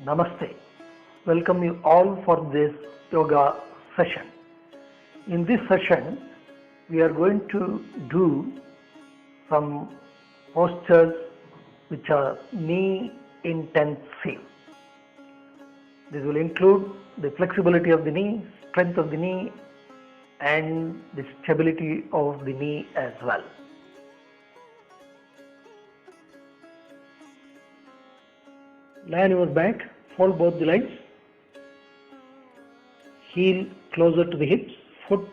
Namaste. Welcome you all for this yoga session. In this session, we are going to do some postures which are knee intensive. This will include the flexibility of the knee, strength of the knee, and the stability of the knee as well. Lie on your back, fold both the legs, heel closer to the hips, foot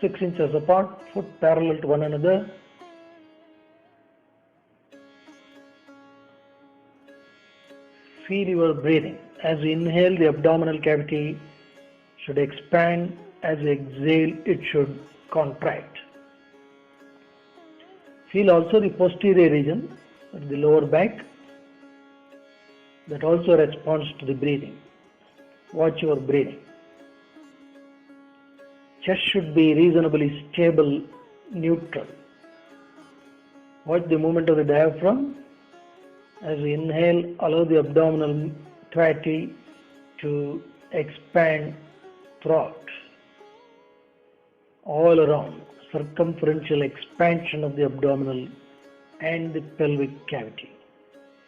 6 inches apart, foot parallel to one another. Feel your breathing. As you inhale, the abdominal cavity should expand. As you exhale, it should contract. Feel also the posterior region, the lower back, that also responds to the breathing. Watch your breathing. Chest should be reasonably stable, neutral. Watch the movement of the diaphragm. As we inhale, allow the abdominal cavity to expand throughout, all around, circumferential expansion of the abdominal and the pelvic cavity.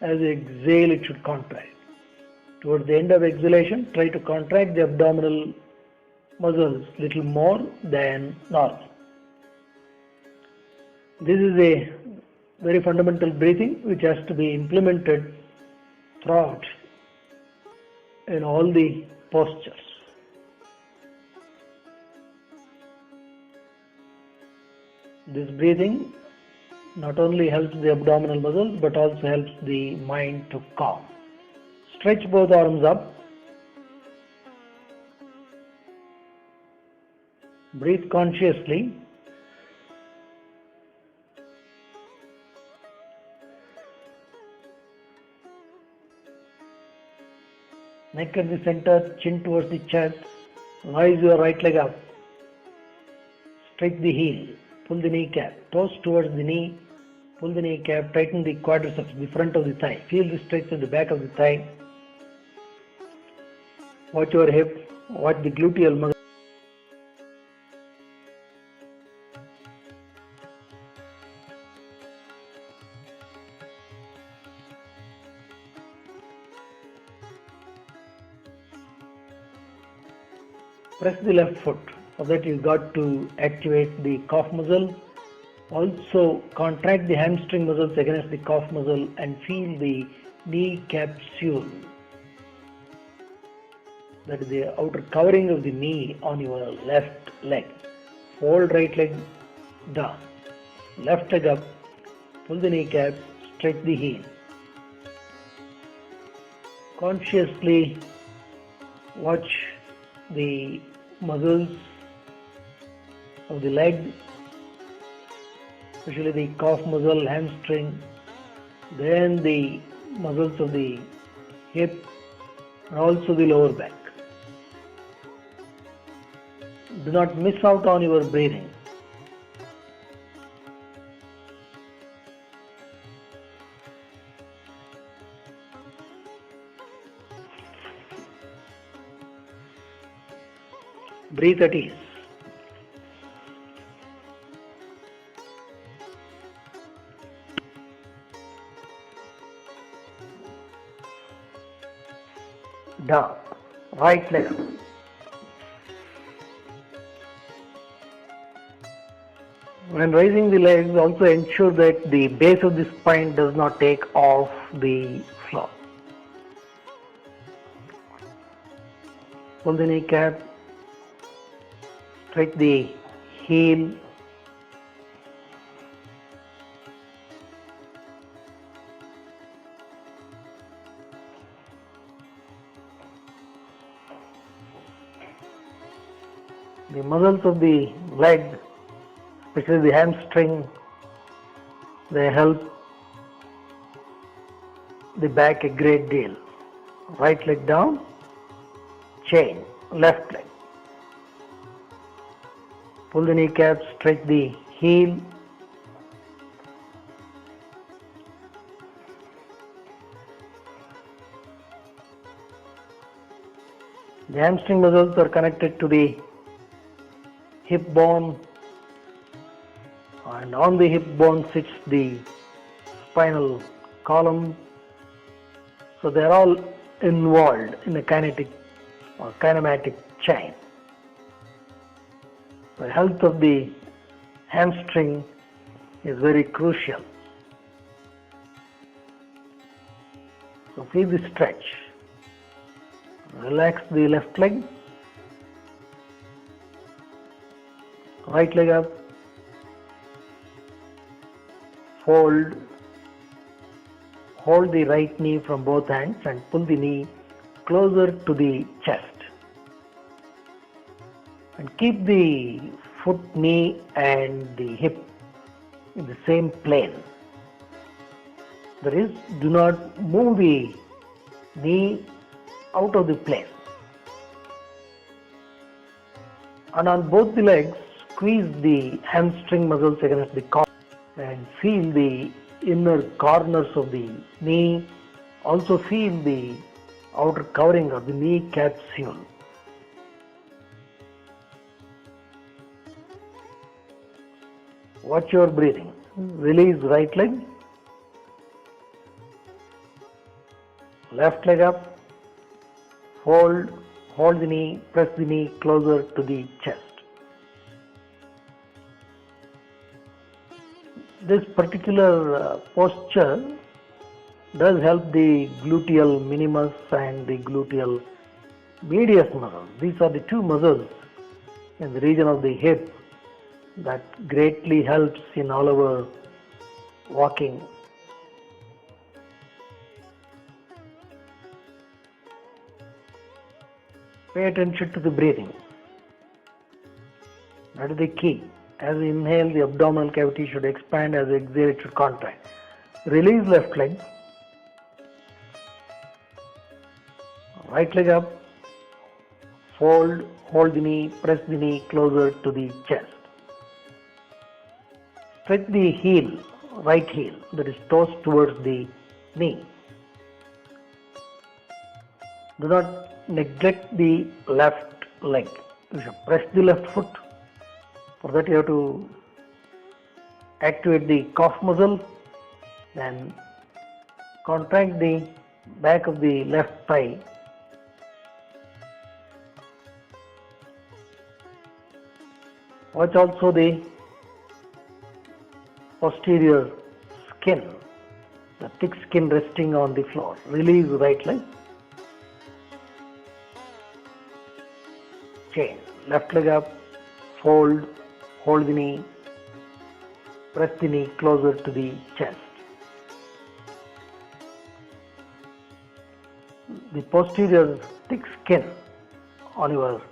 As you exhale, it should contract. Towards the end of exhalation, try to contract the abdominal muscles little more than normal. This is a very fundamental breathing which has to be implemented throughout in all the postures. This breathing not only helps the abdominal muscles but also helps the mind to calm. Stretch both arms up. Breathe consciously. Neck at the center, chin towards the chest. Rise your right leg up. Stretch the heel. Pull the kneecap. Toes towards the knee. Pull the kneecap. Tighten the quadriceps, the front of the thigh. Feel the stretch in the back of the thigh. Watch your hip. Watch the gluteal muscle. Press the left foot. For that you got to activate the calf muscle. Also contract the hamstring muscles against the calf muscle and feel the knee capsule. That is the outer covering of the knee on your left leg. Fold right leg down. Left leg up. Pull the kneecap. Stretch the heel. Consciously watch the muscles of the leg, especially the calf muscle, hamstring, then the muscles of the hip and also the lower back. Do not miss out on your breathing. Breathe at ease. Down. Right leg up. When raising the legs, also ensure that the base of the spine does not take off the floor. Pull the kneecap. Stretch the heel. The muscles of the leg, especially the hamstring, they help the back a great deal. Right leg down, chain, left leg. Pull the kneecap, stretch the heel. The hamstring muscles are connected to the hip bone, and on the hip bone sits the spinal column. So they are all involved in a kinetic or kinematic chain. The health of the hamstring is very crucial. So feel the stretch. Relax the left leg, right leg up, fold, hold the right knee from both hands and pull the knee closer to the chest. And keep the foot, knee and the hip in the same plane. That is, do not move the knee out of the plane. And on both the legs, squeeze the hamstring muscles against the collar and feel the inner corners of the knee. Also feel the outer covering of the knee capsule. Watch your breathing. Release right leg, left leg up, fold, hold the knee, press the knee closer to the chest. This particular posture does help the gluteal minimus and the gluteal medius muscles. These are the two muscles in the region of the hip that greatly helps in all our walking. Pay attention to the breathing. That is the key. As we inhale, the abdominal cavity should expand. As we exhale, it should contract. Release left leg. Right leg up. Fold, hold the knee, press the knee closer to the chest. Stretch the heel, right heel, that is toes towards the knee. Do not neglect the left leg. You should press the left foot. For that you have to activate the calf muscle, then contract the back of the left thigh. Watch also the posterior skin, the thick skin resting on the floor. Release right leg. Chain. Left leg up, fold, hold the knee, press the knee closer to the chest. The posterior thick skin on your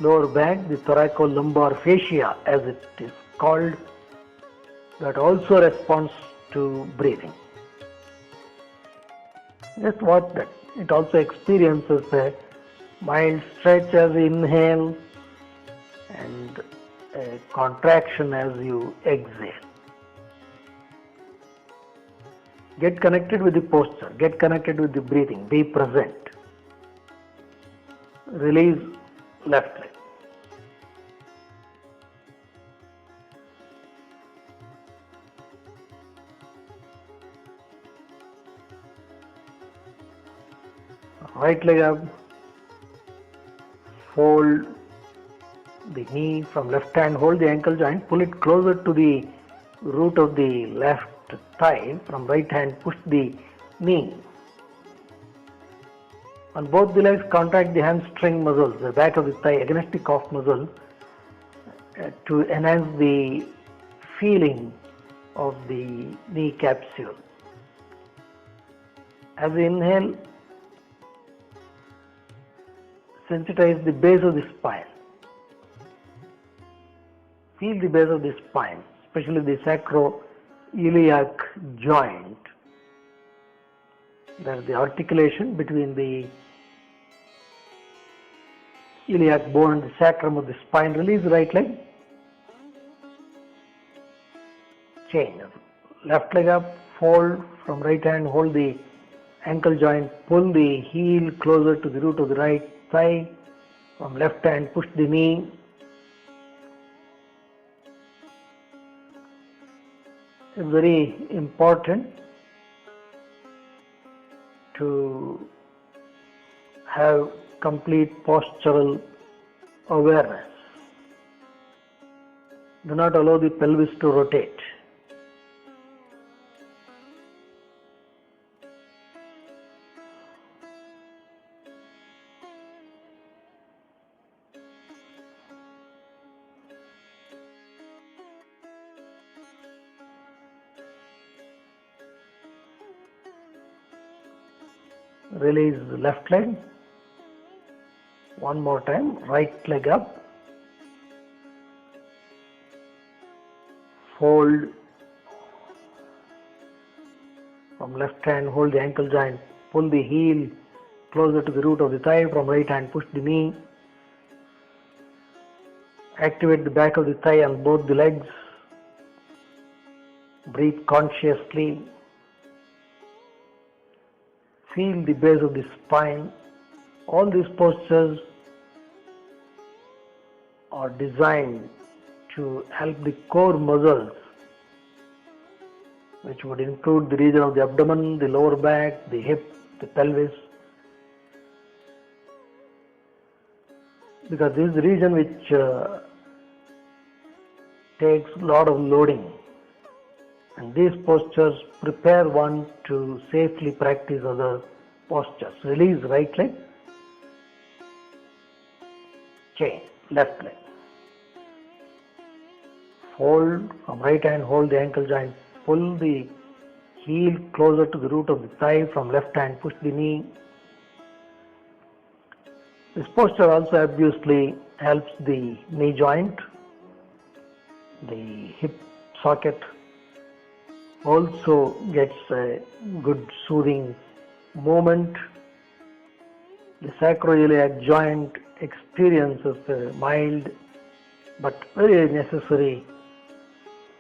lower back, the thoracolumbar fascia as it is called, that also responds to breathing. Just watch that. It also experiences a mild stretch as you inhale and a contraction as you exhale. Get connected with the posture, get connected with the breathing, be present. Release left leg. Right leg up, fold the knee from left hand, hold the ankle joint, pull it closer to the root of the left thigh. From right hand, push the knee. On both the legs, contract the hamstring muscles, the back of the thigh against the calf muscle to enhance the feeling of the knee capsule. As we inhale, sensitize the base of the spine. Feel the base of the spine, especially the sacroiliac joint. There is the articulation between the iliac bone and the sacrum of the spine. Release the right leg. Chain. Left leg up, fold from right hand, hold the ankle joint, pull the heel closer to the root of the right thigh, From left hand, push the knee. It's very important to have complete postural awareness. Do not allow the pelvis to rotate. Release the left leg. One more time, right leg up. Fold. From left hand, hold the ankle joint. Pull the heel closer to the root of the thigh. From right hand, push the knee. Activate the back of the thigh on both the legs. Breathe consciously. Feel the base of the spine. All these postures are designed to help the core muscles, which would include the region of the abdomen, the lower back, the hip, the pelvis. Because this is the region which takes a lot of loading. And these postures prepare one to safely practice other postures. Release right leg. Chain, left leg. Fold. From right hand, hold the ankle joint. Pull the heel closer to the root of the thigh. From left hand, push the knee. This posture also obviously helps the knee joint, the hip socket. Also gets a good soothing movement. The sacroiliac joint experiences a mild but very necessary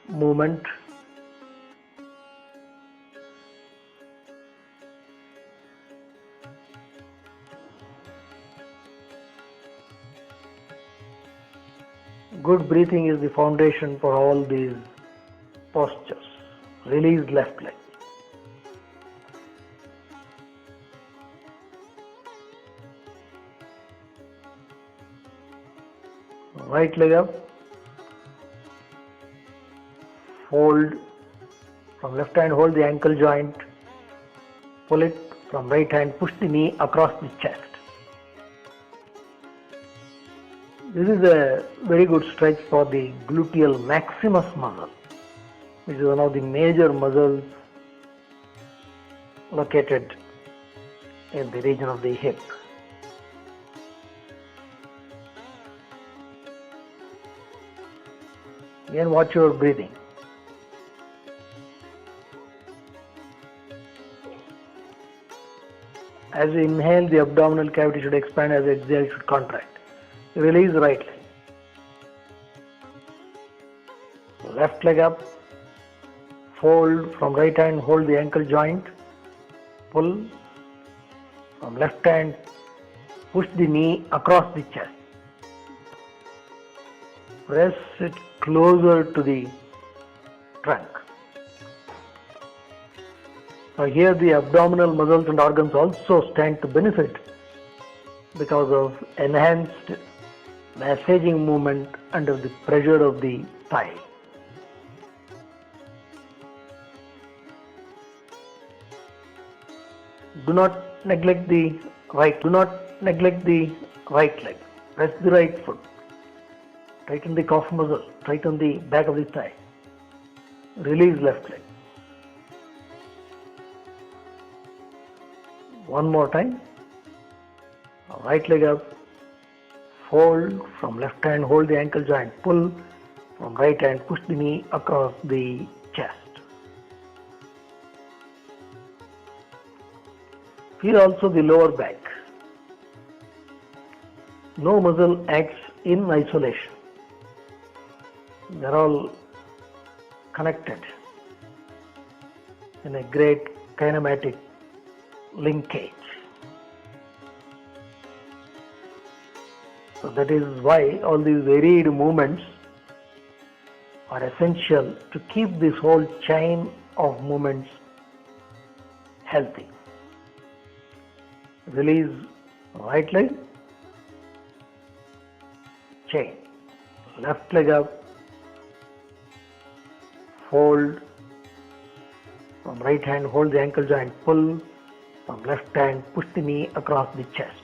movement. Good breathing is the foundation for all these postures. Release left leg. Right leg up. Fold. From left hand, hold the ankle joint. Pull it. From right hand, push the knee across the chest. This is a very good stretch for the gluteal maximus muscle, which is one of the major muscles located in the region of the hip. Again, watch your breathing. As you inhale, the abdominal cavity should expand. As you exhale, it should contract. Release right leg. Left leg up. Fold. From right hand, hold the ankle joint. Pull. From left hand, push the knee across the chest. Press it closer to the trunk. Now here the abdominal muscles and organs also stand to benefit because of enhanced massaging movement under the pressure of the thigh. Do not neglect the right. Do not neglect the right leg. Press the right foot. Tighten the calf muscle. Tighten the back of the thigh. Release left leg. One more time. Right leg up. Fold. From left hand, hold the ankle joint. Pull. From right hand, push the knee across the chest. Feel also the lower back. No muscle acts in isolation. They are all connected in a great kinematic linkage. So that is why all these varied movements are essential to keep this whole chain of movements healthy. Release right leg, chain, left leg up, fold, from right hand hold the ankle joint, pull, from left hand push the knee across the chest.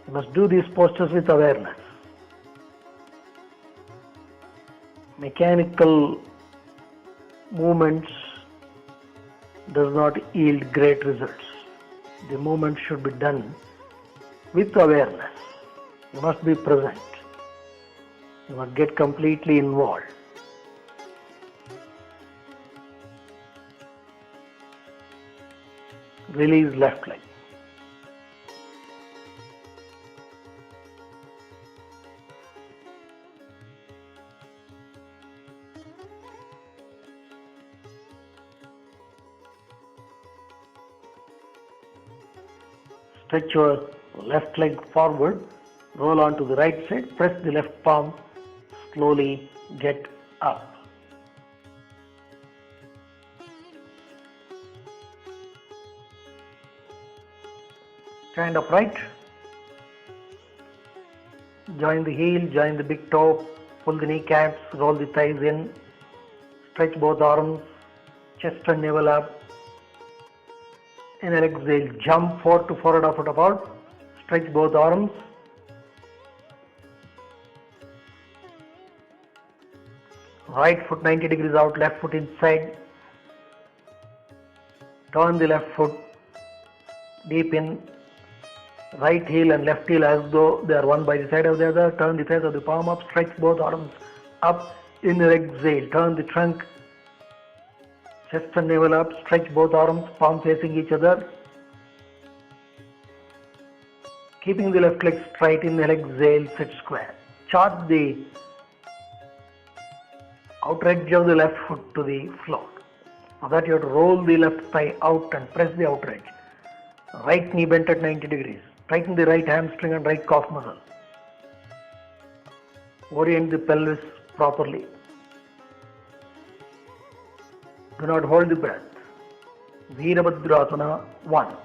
You must do these postures with awareness. Mechanical movements does not yield great results. The movement should be done with awareness. You must be present. You must get completely involved. Release left leg. Stretch your left leg forward, roll onto the right side, press the left palm, slowly get up. Stand upright, join the heel, join the big toe, pull the kneecaps, roll the thighs in, stretch both arms, chest and navel up. Inhale, exhale, jump forward to forward or foot apart. Stretch both arms. Right foot 90 degrees out, left foot inside. Turn the left foot deep in. Right heel and left heel as though they are one by the side of the other. Turn the face of the palm up. Stretch both arms up. Inhale, exhale. Turn the trunk. Chest and navel up, stretch both arms, palm facing each other. Keeping the left leg straight, inhale, exhale, sit square. Chart the outer edge of the left foot to the floor. For that you have to roll the left thigh out and press the outer edge. Right knee bent at 90 degrees. Tighten the right hamstring and right calf muscle. Orient the pelvis properly. Do not hold the breath. Virabhadrasana 1.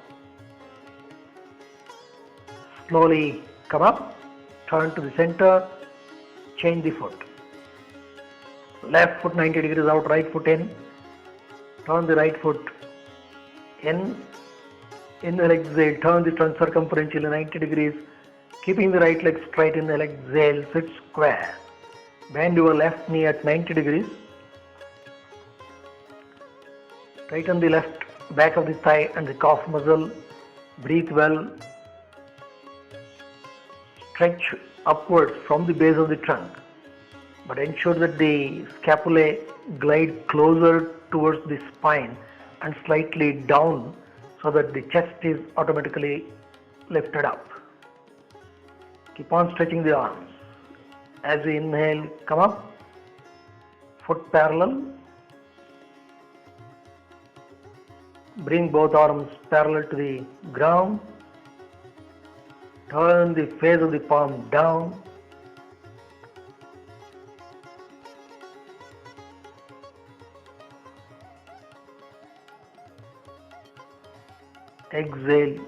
Slowly come up, turn to the center, change the foot. Left foot 90 degrees out, right foot in. Turn the right foot in. Inhale, exhale, turn the trunk circumferentially 90 degrees. Keeping the right leg straight, inhale, exhale, sit square. Bend your left knee at 90 degrees. Tighten the left back of the thigh and the calf muscle. Breathe well. Stretch upwards from the base of the trunk, but ensure that the scapulae glide closer towards the spine and slightly down so that the chest is automatically lifted up. Keep on stretching the arms. As we inhale, come up, foot parallel. Bring both arms parallel to the ground. Turn the face of the palm down. Exhale,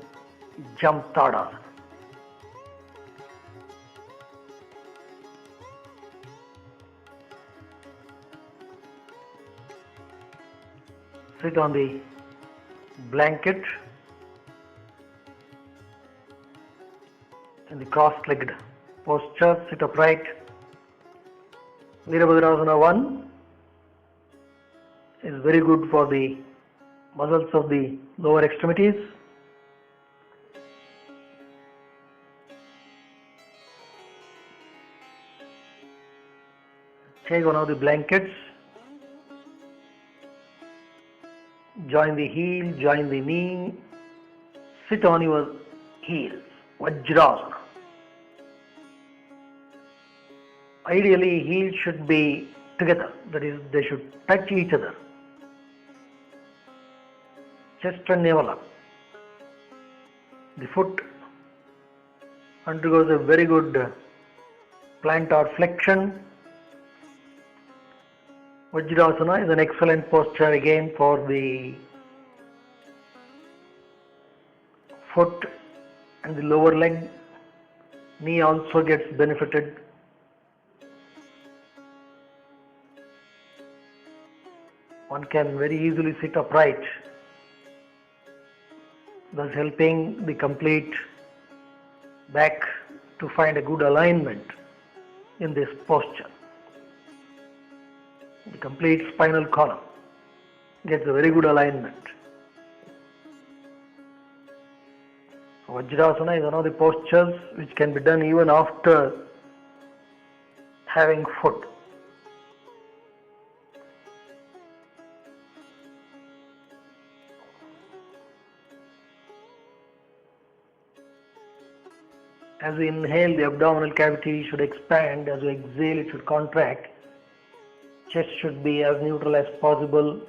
jump Tadasana. Sit on the blanket in the cross-legged posture. Sit upright. Virabhadrasana 1 is very good for the muscles of the lower extremities. Take one of the blankets. Join the heel, join the knee. Sit on your heels. Vajrasana. Ideally, heels should be together. That is, they should touch each other. chest and navel up. The foot undergoes a very good plantar flexion. Vajrasana is an excellent posture again for the foot and the lower leg. Knee also gets benefited. One can very easily sit upright, thus helping the complete back to find a good alignment in this posture. The complete spinal column gets a very good alignment. Vajrasana is one of the postures which can be done even after having food. As we inhale, the abdominal cavity should expand. As we exhale, it should contract. Chest should be as neutral as possible.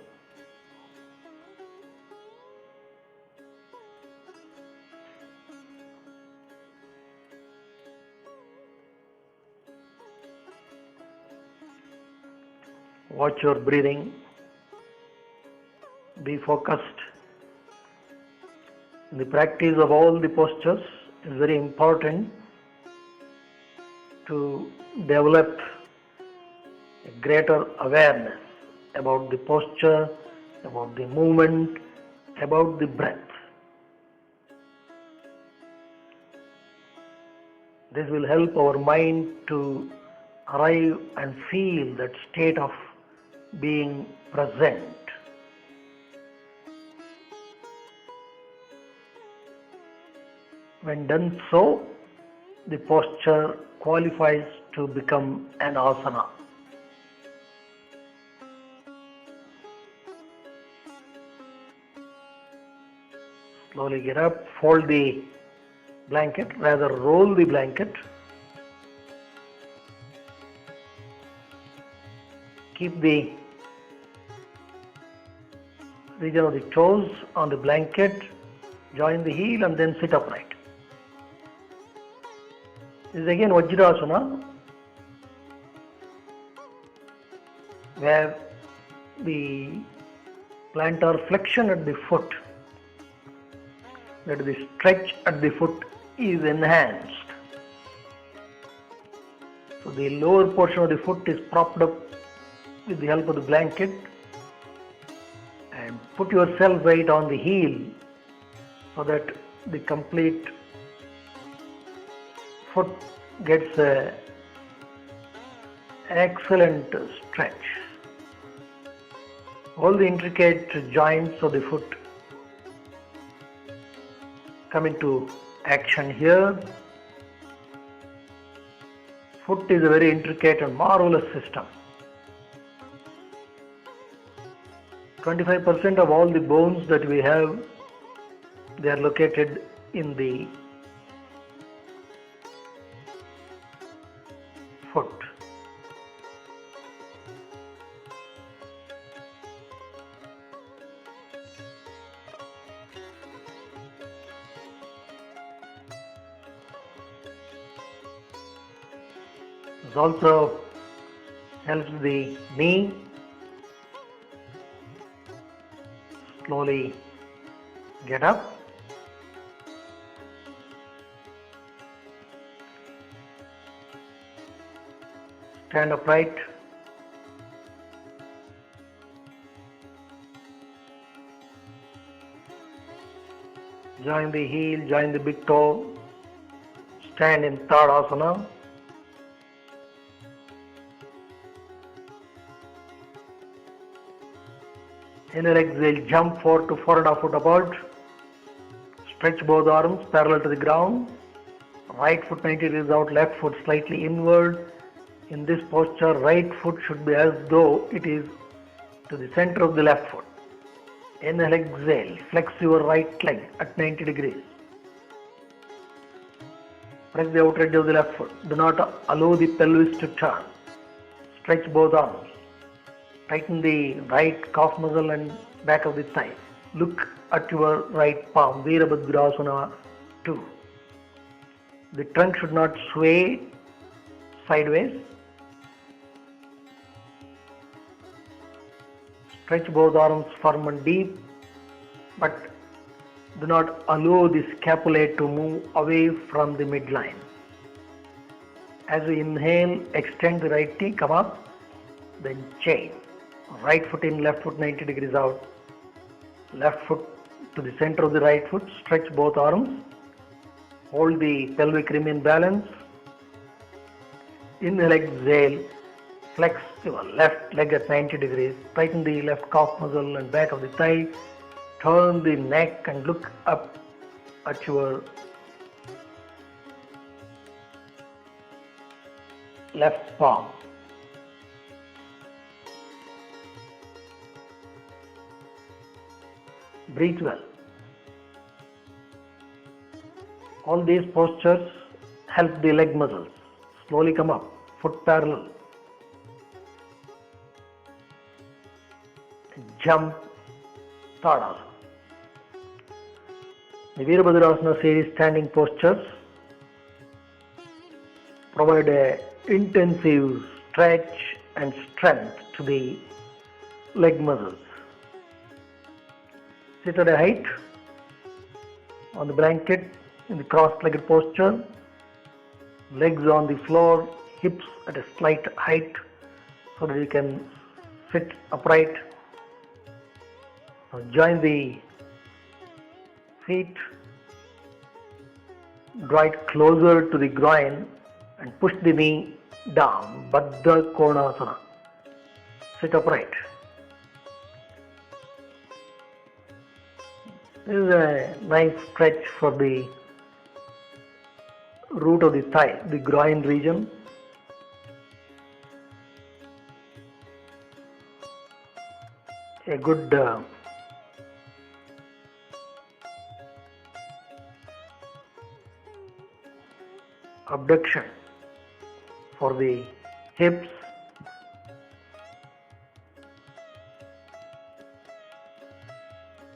Watch your breathing. Be focused. In the practice of all the postures, it is very important to develop a greater awareness about the posture, about the movement, about the breath. This will help our mind to arrive and feel that state of being present. When done so, the posture qualifies to become an asana. Slowly get up, fold the blanket, rather roll the blanket. Keep the region of the toes on the blanket, join the heel and then sit upright. This is again Vajrasana, where the plantar flexion at the foot, that is the stretch at the foot, is enhanced. So the lower portion of the foot is propped up with the help of the blanket, and put your weight on the heel so that the complete foot gets an excellent stretch. All the intricate joints of the foot come into action here. Foot is a very intricate and marvelous system. 25% of all the bones that we have, they are located in the foot. This also helps the knee. Slowly get up. Stand upright. Join the heel, join the big toe. Stand in Tadasana. Inhale, exhale, jump forward to 4.5 foot apart. Stretch both arms parallel to the ground. Right foot 90 degrees out, left foot slightly inward. In this posture, right foot should be as though it is to the center of the left foot. Inhale, exhale, flex your right leg at 90 degrees. Press the outer edge of the left foot. Do not allow the pelvis to turn. Stretch both arms. Tighten the right calf muscle and back of the thigh. look at your right palm, Virabhadrasana 2. The trunk should not sway sideways. Stretch both arms firm and deep, but do not allow the scapulae to move away from the midline. As we inhale, extend the right knee, come up, then chain. Right foot in, left foot 90 degrees out. Left foot to the center of the right foot, stretch both arms. Hold the pelvic rim in balance. Inhale, exhale. Flex your left leg at 90 degrees. Tighten the left calf muscle and back of the thigh. Turn the neck and look up at your left palm. Breathe well. All these postures help the leg muscles. Slowly come up, foot parallel. Jump, Tadasana. The Virabhadrasana series standing postures provide a intensive stretch and strength to the leg muscles. Sit at a height on the blanket in the cross-legged posture, legs on the floor, hips at a slight height so that you can sit upright. Now join the feet, draw it closer to the groin and push the knee down, Baddha Konasana. Sit upright. This is a nice stretch for the root of the thigh, the groin region. A good abduction for the hips.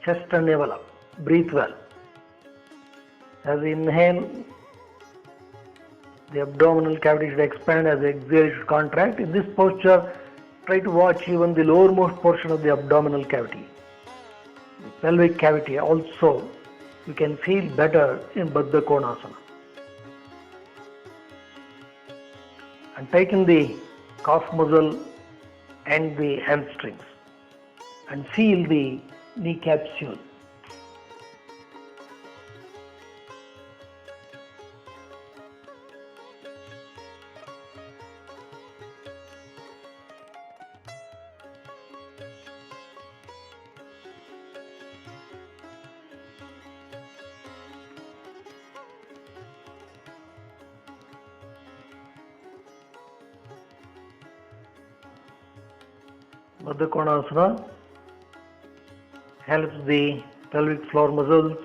Chest and navel up. Breathe well. As we inhale, the abdominal cavity should expand, as we exhale it should contract. In this posture, try to watch even the lowermost portion of the abdominal cavity. The pelvic cavity also you can feel better in Baddha Konasana. And tighten the calf muscle and the hamstrings and feel the knee capsule. Baddha Konasana helps the pelvic floor muscles,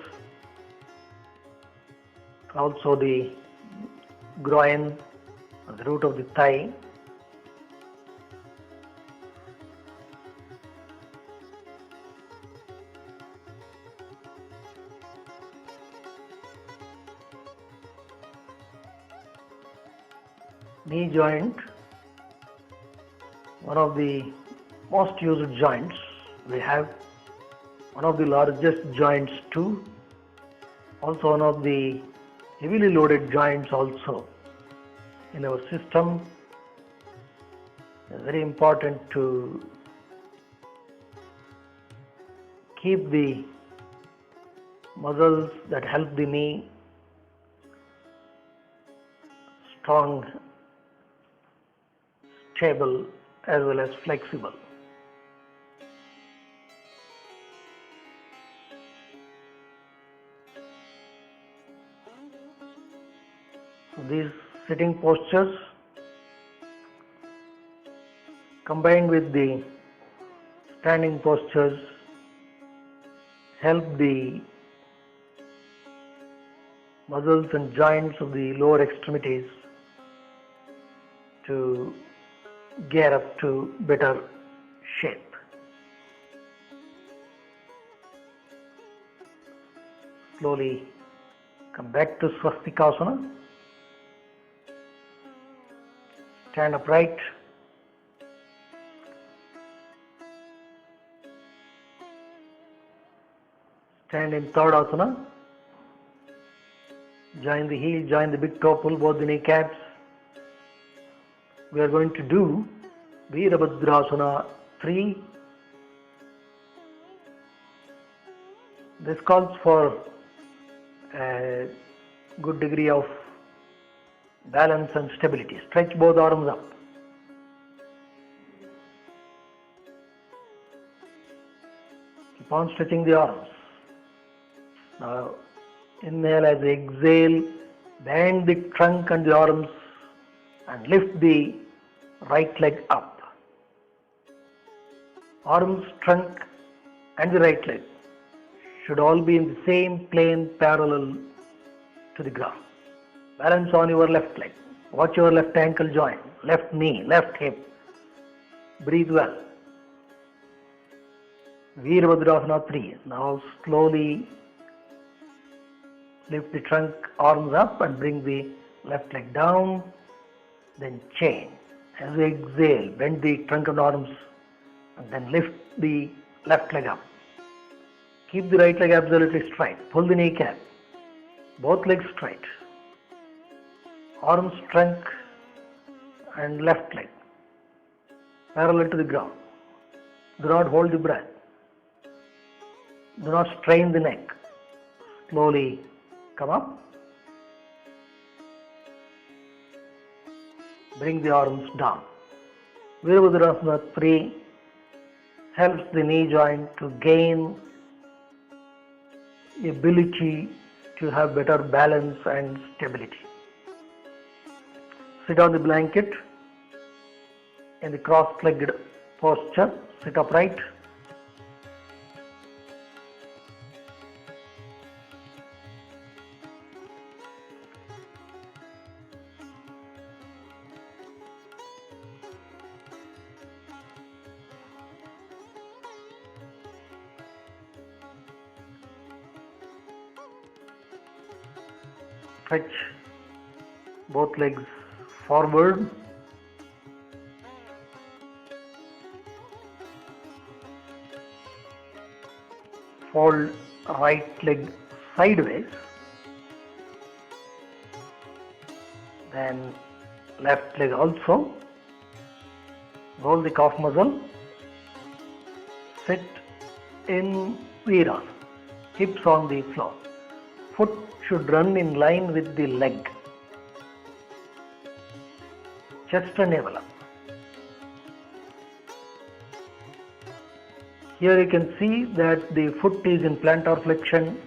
also the groin, the root of the thigh. Knee joint, one of the most used joints. We have one of the largest joints too, also one of the heavily loaded joints also in our system. It's very important to keep the muscles that help the knee strong, stable as well as flexible. These sitting postures combined with the standing postures help the muscles and joints of the lower extremities to gear up to better shape. Slowly come back to Swastikasana. Stand upright. Stand in third asana. Join the heel, join the big toe, pull both the kneecaps. We are going to do Virabhadrasana 3. This calls for a good degree of balance and stability. Stretch both arms up. Keep on stretching the arms. Now inhale as exhale, bend the trunk and the arms and lift the right leg up. Arms, trunk and the right leg should all be in the same plane parallel to the ground. Balance on your left leg. Watch your left ankle joint, left knee, left hip. Breathe well. Virabhadrasana 3. Now slowly lift the trunk, arms up and bring the left leg down. Then chain. As you exhale, bend the trunk and arms and then lift the left leg up. Keep the right leg absolutely straight. Pull the kneecap. Both legs straight. Arms, trunk and left leg parallel to the ground. Do not hold the breath. Do not strain the neck. Slowly come up. Bring the arms down. Virabhadrasana 3 helps the knee joint to gain the ability to have better balance and stability. Sit on the blanket in the cross-legged posture. Sit upright. Stretch both legs forward. Fold right leg sideways. Then left leg also. Roll the calf muscle. Sit in Virasana. Hips on the floor. Foot should run in line with the leg. Chest and navel up. Here you can see that the foot is in plantar flexion,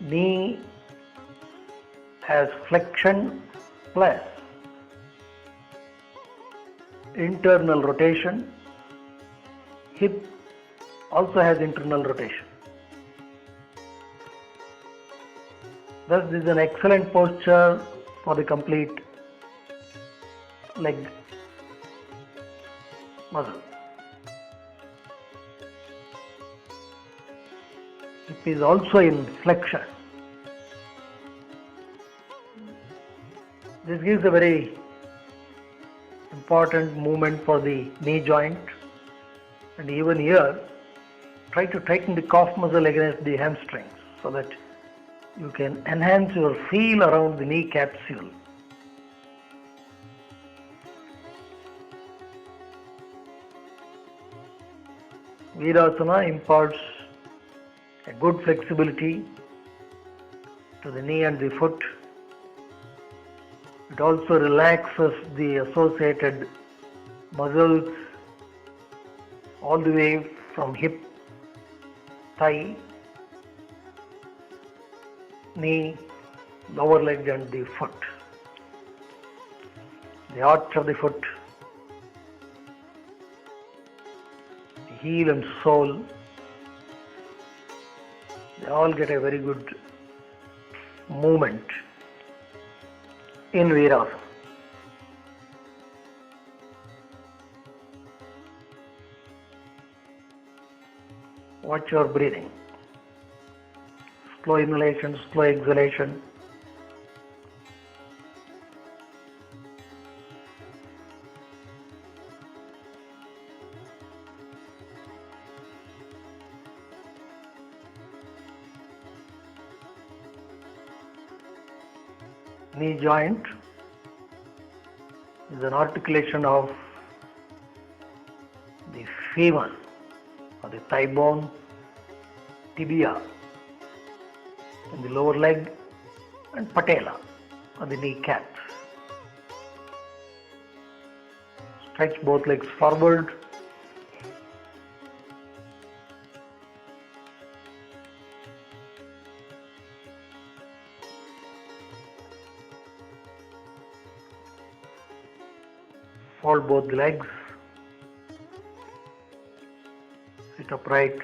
knee has flexion plus internal rotation, hip also has internal rotation. Thus this is an excellent posture for the complete leg muscle. Hip is also in flexion. This gives a very important movement for the knee joint, and even here try to tighten the calf muscle against the hamstrings so that you can enhance your feel around the knee capsule. Virasana imparts a good flexibility to the knee and the foot. It also relaxes the associated muscles all the way from hip, thigh, knee, lower leg and the foot. The arch of the foot, the heel and sole, they all get a very good movement in Virasana. Watch your breathing. slow inhalation, slow exhalation. Knee joint is an articulation of the femur or the thigh bone, tibia in the lower leg, and patella or the kneecap. Stretch both legs forward. Fold both the legs. Sit upright.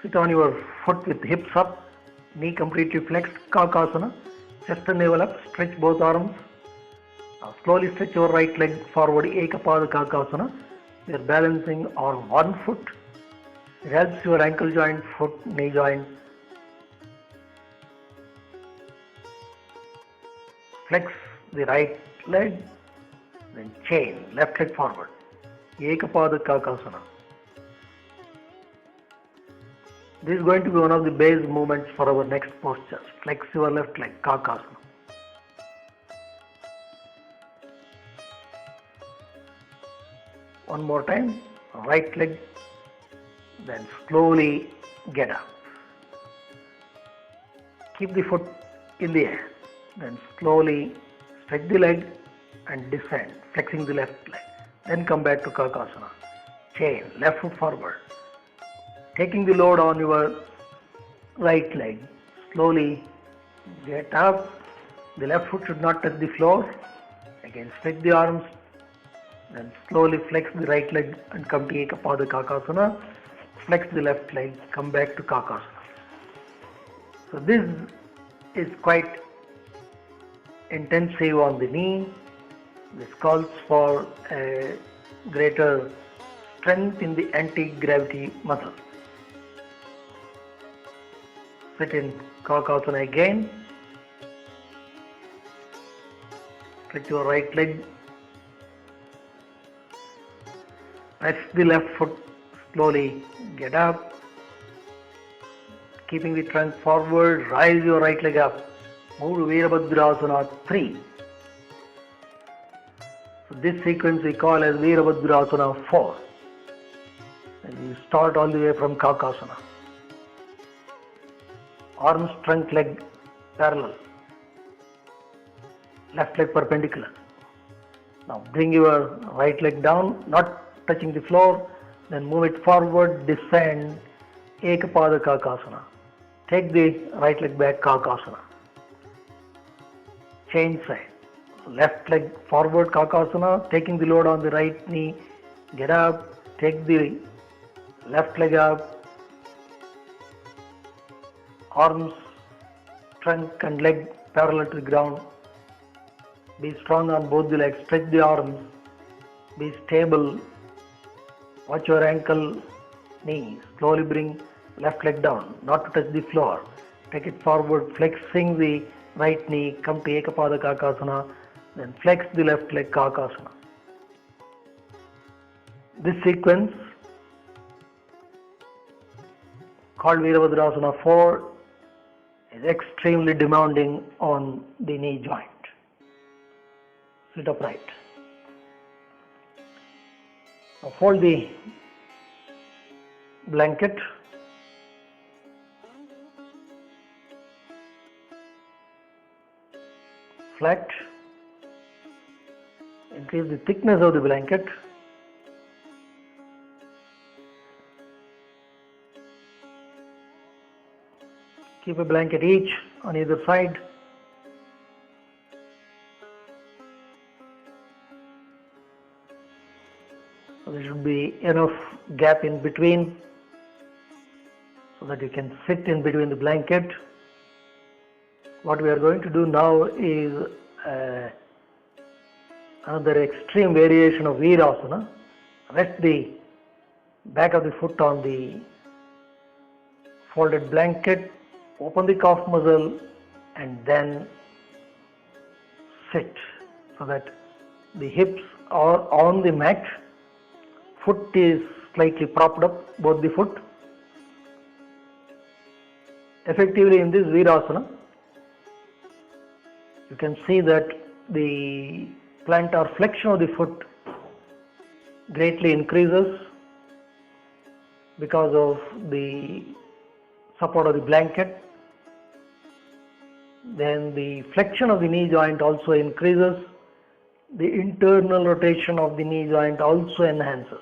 Sit on your foot with hips up, knee completely flexed, Kakasana. Chest and navel up, stretch both arms. Now slowly stretch your right leg forward, Ekapada Kakasana. You are balancing on one foot. It helps your ankle joint, foot, knee joint. Flex the right leg, then chain, left leg forward. Ekapada Kakasana. This is going to be one of the base movements for our next posture. Flex your left leg, Kakasana. One more time, right leg, then slowly get up. Keep the foot in the air, then slowly stretch the leg and descend, flexing the left leg. Then come back to Kakasana. Chain, left foot forward. Taking the load on your right leg, slowly get up. The left foot should not touch the floor. Again, stretch the arms, then slowly flex the right leg and come to Ekapada Kakasana. Flex the left leg, come back to Kakasana. So this is quite intensive on the knee. This calls for a greater strength in the anti-gravity muscle. Sit in Kakasana again. Stretch your right leg. Press the left foot. Slowly get up. Keeping the trunk forward, rise your right leg up. Move to Virabhadrasana 3. So this sequence we call as Virabhadrasana 4. And you start all the way from Kakasana. Arms, trunk, leg parallel. Left leg perpendicular. Now bring your right leg down, not touching the floor. Then move it forward, descend, Ekapada Kakasana. Take the right leg back, Kakasana. Change side. Left leg forward, Kakasana, taking the load on the right knee. Get up, take the left leg up. Arms, trunk and leg parallel to the ground. Be strong on both the legs, stretch the arms. Be stable. Watch your ankle, knee. Slowly bring left leg down, not to touch the floor. Take it forward, flexing the right knee. Come to Ekapada Kakasana. Then flex the left leg, Kakasana. This sequence, called Virabhadrasana 4, is extremely demanding on the knee joint. Sit upright. Now fold the blanket. Flat. Increase the thickness of the blanket. Keep a blanket each on either side. So there should be enough gap in between so that you can sit in between the blanket. What we are going to do now is Another extreme variation of Virasana. Rest the back of the foot on the folded blanket, open the calf muscle and then sit so that the hips are on the mat, foot is slightly propped up, both the foot. Effectively in this Virasana, you can see that the plantar flexion of the foot greatly increases because of the support of the blanket. Then the flexion of the knee joint also increases. The internal rotation of the knee joint also enhances.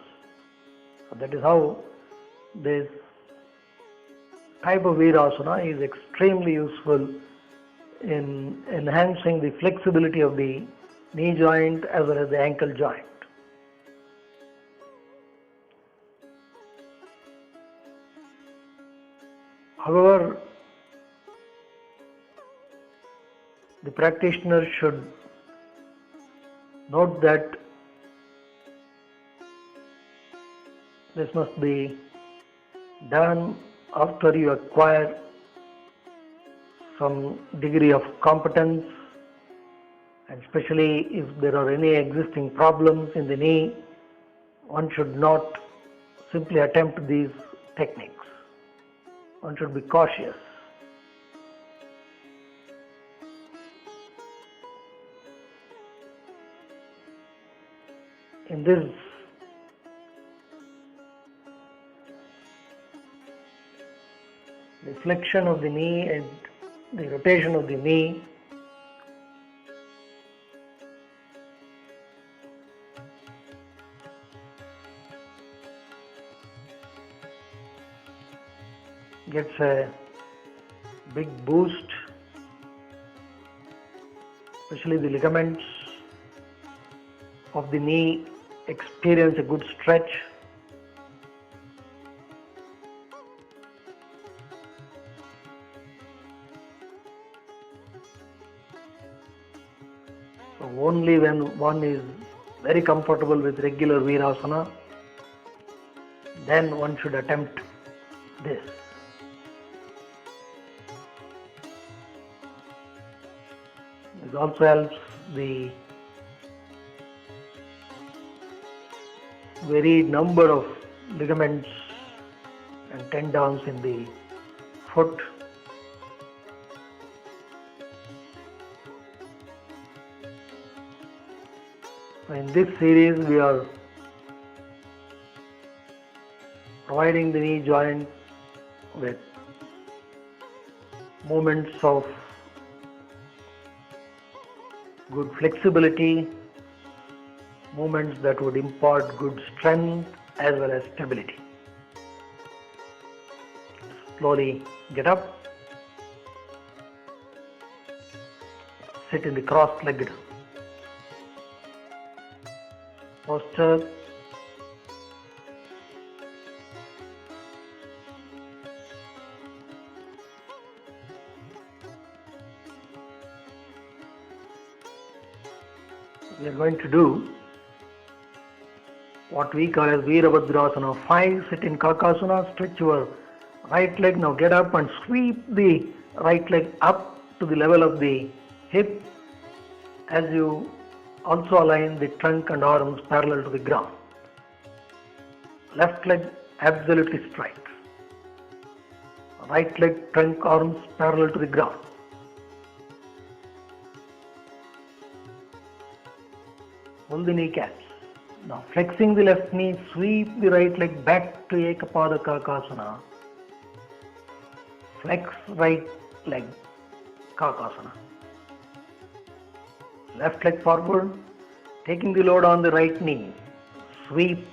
So that is how this type of Virasana is extremely useful in enhancing the flexibility of the knee joint as well as the ankle joint. However, the practitioner should note that this must be done after you acquire some degree of competence, and especially if there are any existing problems in the knee, one should not simply attempt these techniques. One should be cautious. In this the flexion of the knee and the rotation of the knee gets a big boost, especially the ligaments of the knee experience a good stretch. So only when one is very comfortable with regular Virasana, then one should attempt this. This also helps the varied number of ligaments and tendons in the foot. So in this series we are providing the knee joint with movements of good flexibility, movements that would impart good strength as well as stability. Slowly get up, sit in the cross-legged posture. We are going to do what we call as Virabhadrasana 5, sit in Kakasana, stretch your right leg, now get up and sweep the right leg up to the level of the hip as you also align the trunk and arms parallel to the ground. Left leg absolutely straight. Right leg, trunk, arms parallel to the ground. Hold the kneecaps. Now flexing the left knee, sweep the right leg back to Ekapada Kakasana. Flex right leg, Kakasana. Left leg forward, taking the load on the right knee. Sweep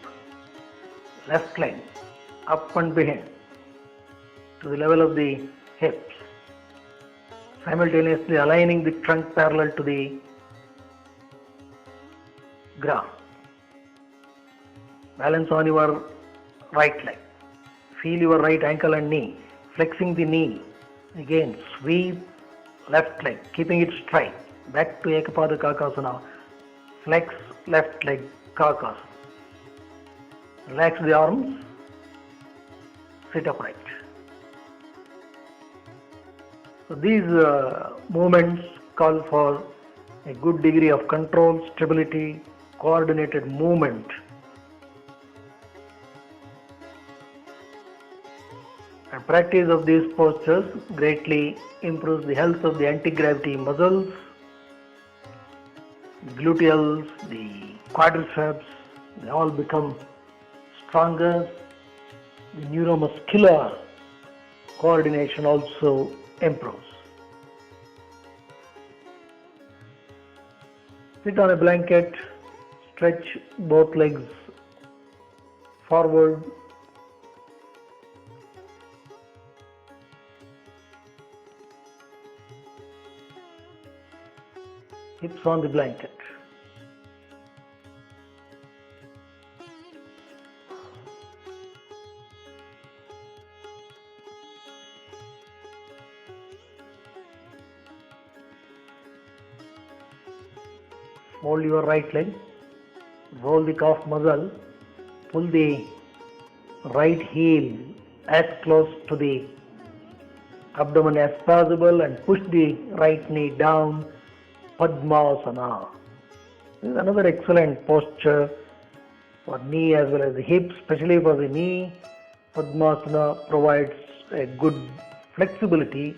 left leg up and behind to the level of the hips. Simultaneously aligning the trunk parallel to the ground. Balance on your right leg. Feel your right ankle and knee. Flexing the knee. Again, sweep left leg, keeping it straight. Back to Ekapada Kakasana. Flex left leg Kakasana. Relax the arms, sit upright. So these movements call for a good degree of control, stability, coordinated movement. And practice of these postures greatly improves the health of the anti-gravity muscles, the gluteals, the quadriceps, they all become stronger. The neuromuscular coordination also improves. Sit on a blanket, stretch both legs forward. Hips on the blanket. Fold your right leg, roll the calf muscle, pull the right heel as close to the abdomen as possible and push the right knee down, Padmasana. This is another excellent posture for knee as well as the hip, especially for the knee. Padmasana provides a good flexibility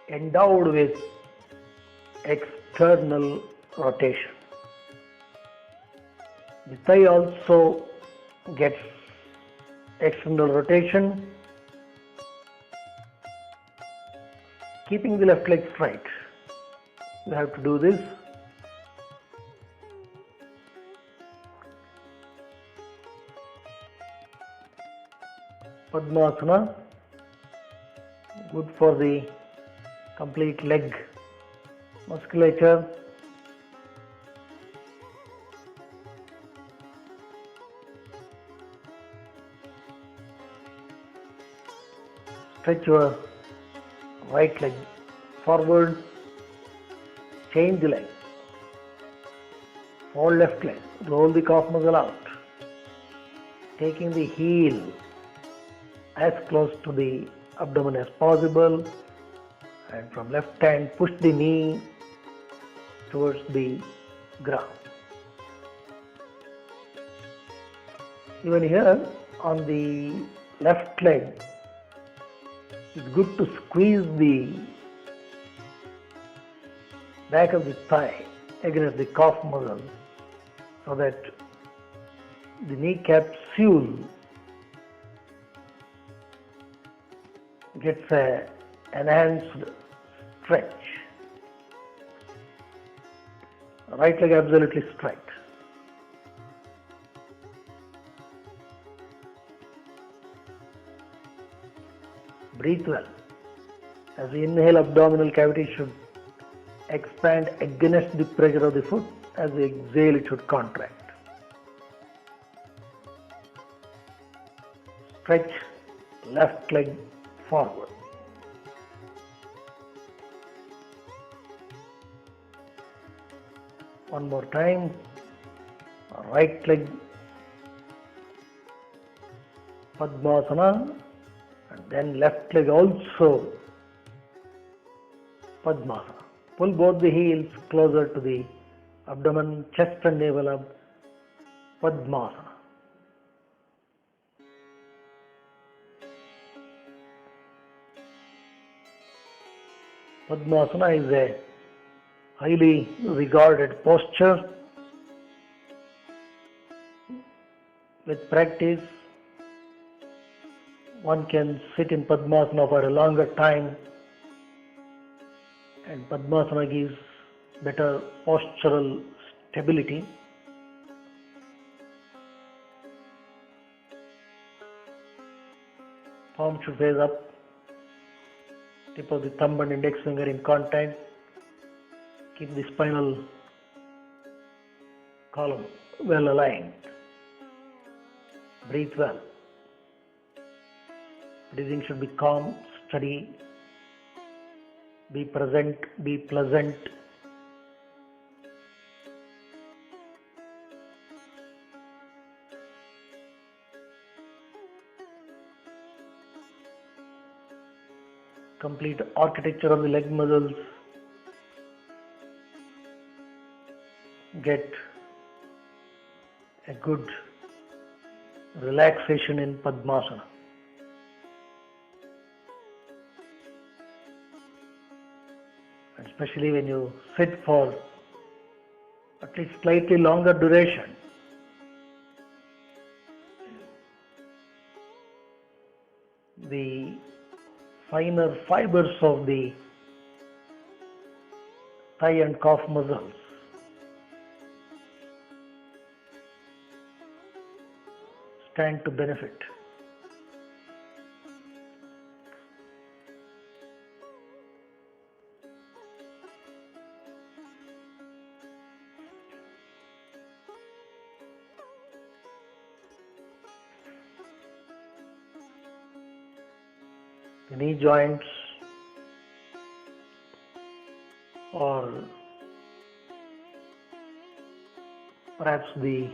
endowed with external rotation. The thigh also gets external rotation, keeping the left leg straight. You have to do this. Padmasana, good for the complete leg musculature. Stretch your right leg forward, change the leg, fold left leg, roll the calf muscle out, taking the heel as close to the abdomen as possible, and from left hand push the knee towards the ground. Even here on the left leg, it's good to squeeze the back of the thigh against the calf muscle so that the knee capsule gets an enhanced stretch. Right leg absolutely straight. Breathe well. As we inhale, abdominal cavity should expand against the pressure of the foot. As we exhale, it should contract. Stretch left leg forward. One more time. Right leg Padmasana, and then left leg also Padmasana. Pull both the heels closer to the abdomen, chest and navel up, Padmasana. Padmasana is a highly regarded posture. With practice, one can sit in Padmasana for a longer time, and Padmasana gives better postural stability. Palm should face up, tip of the thumb and index finger in contact. Keep the spinal column well aligned. Breathe well. Breathing should be calm, steady. Be present, be pleasant. complete architecture of the leg muscles get a good relaxation in Padmasana. Especially when you sit for at least slightly longer duration, the finer fibers of the thigh and calf muscles stand to benefit. The knee joints or perhaps the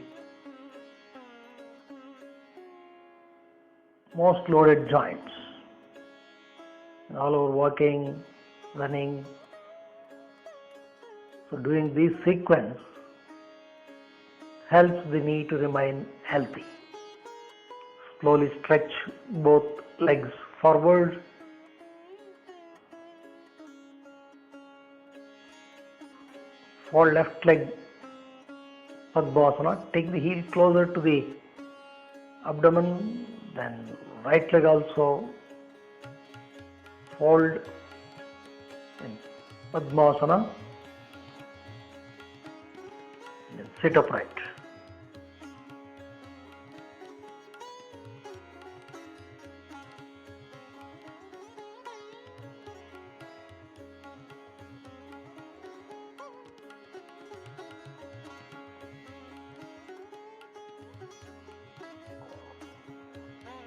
most loaded joints. All over walking, running. So doing this sequence helps the knee to remain healthy. Slowly stretch both legs forward. For left leg Padmasana, take the heel closer to the abdomen, then right leg also fold in Padmasana, then sit upright.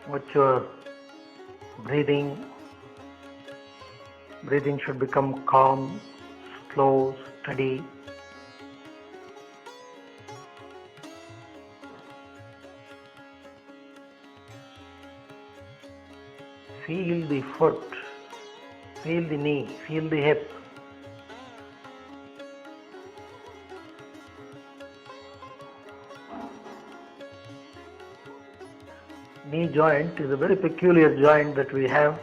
Watch your breathing. Breathing should become calm, slow, steady. Feel the foot, feel the knee, feel the hip. Knee joint is a very peculiar joint that we have.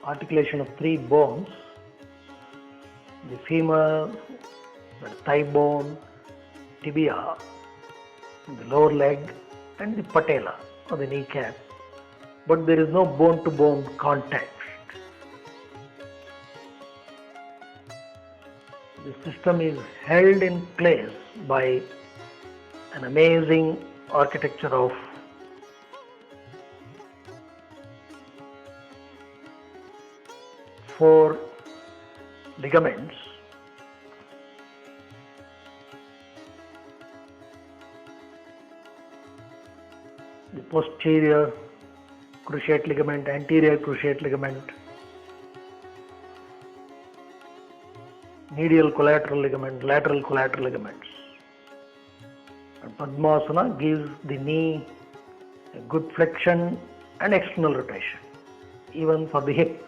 Articulation of three bones, the femur, the thigh bone, tibia, the lower leg and the patella or the kneecap, but there is no bone-to-bone contact. The system is held in place by an amazing architecture of four ligaments. The posterior cruciate ligament, anterior cruciate ligament, medial collateral ligament, lateral collateral ligaments. And Padmasana gives the knee a good flexion and external rotation, even for the hip.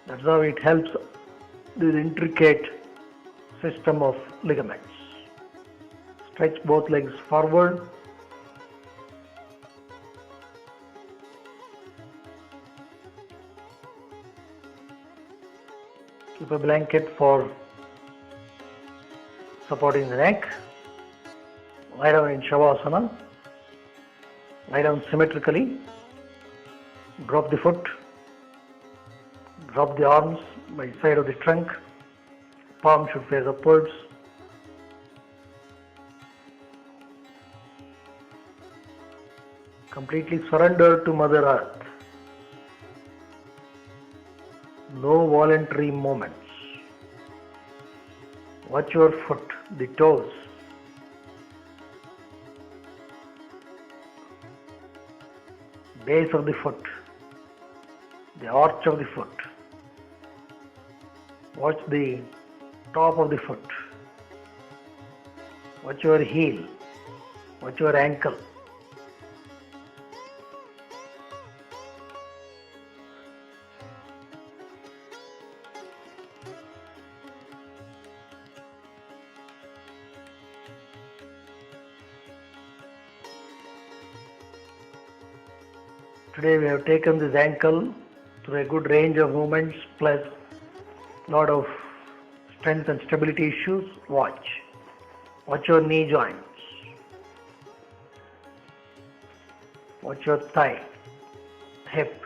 That's how it helps this intricate system of ligaments. Stretch both legs forward. Keep a blanket for supporting the neck. Lie down in Shavasana. Lie down symmetrically. Drop the foot. Drop the arms by side of the trunk. Palm should face upwards. Completely surrender to Mother Earth. No voluntary movements. Watch your foot, the toes. Base of the foot, the arch of the foot. Watch the top of the foot. Watch your heel. Watch your ankle. Today we have taken this ankle through a good range of movements plus lot of strength and stability issues. Watch your knee joints. Watch your thigh, hip.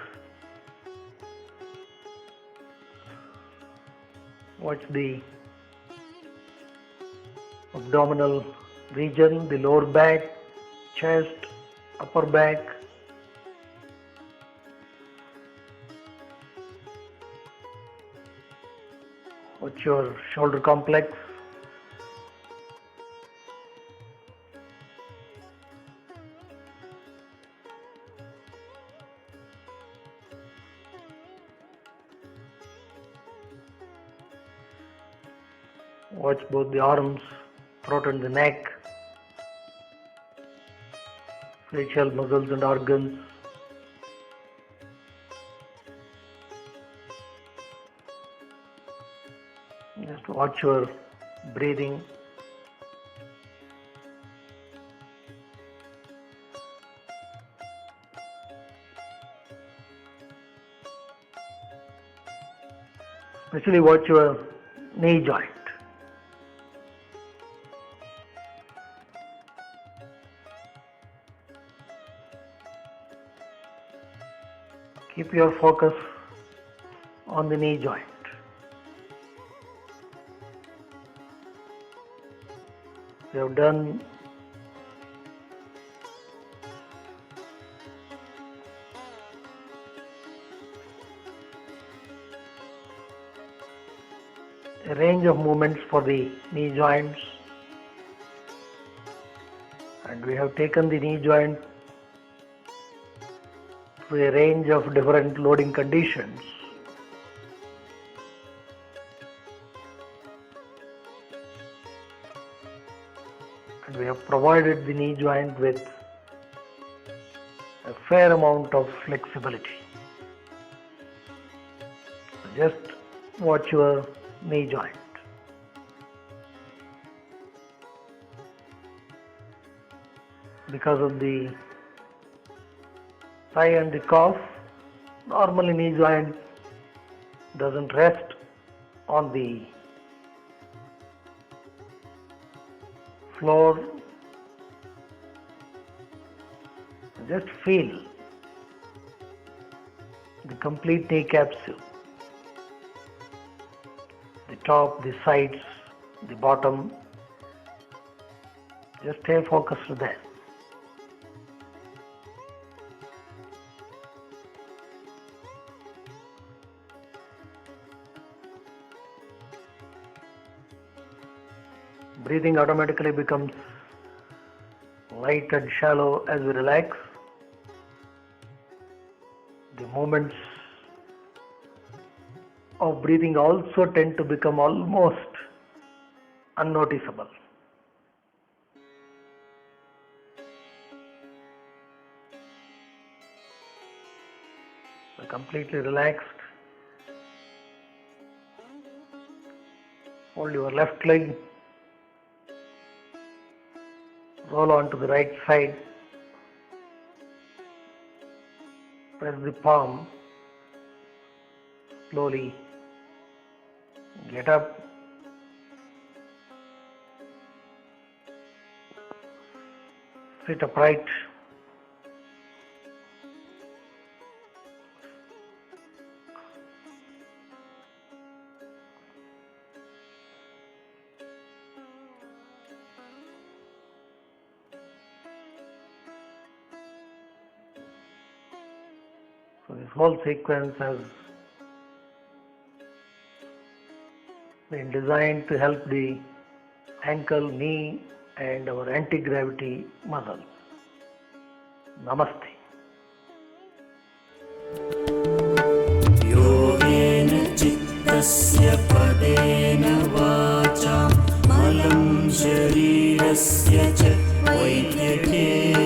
Watch the abdominal region, the lower back, chest, upper back. Watch your shoulder complex. Watch both the arms, throat and the neck, facial muscles and organs. Just watch your breathing. Especially watch your knee joint. Keep your focus on the knee joint. We have done a range of movements for the knee joints, and we have taken the knee joint through a range of different loading conditions. And we have provided the knee joint with a fair amount of flexibility. Just watch your knee joint. Because of the thigh and the calf, normally knee joint doesn't rest on the floor. Just feel the complete knee capsule, the top, the sides, the bottom. Just stay focused there. Breathing automatically becomes light and shallow as we relax. The movements of breathing also tend to become almost unnoticeable. So completely relaxed. Hold your left leg. Roll on to the right side. Press the palm. Slowly get up. Sit upright. So this whole sequence has been designed to help the ankle, knee and our anti-gravity muscles. Namaste. योगेन चित्तस्य पदेन वा तस्य च वैद्यके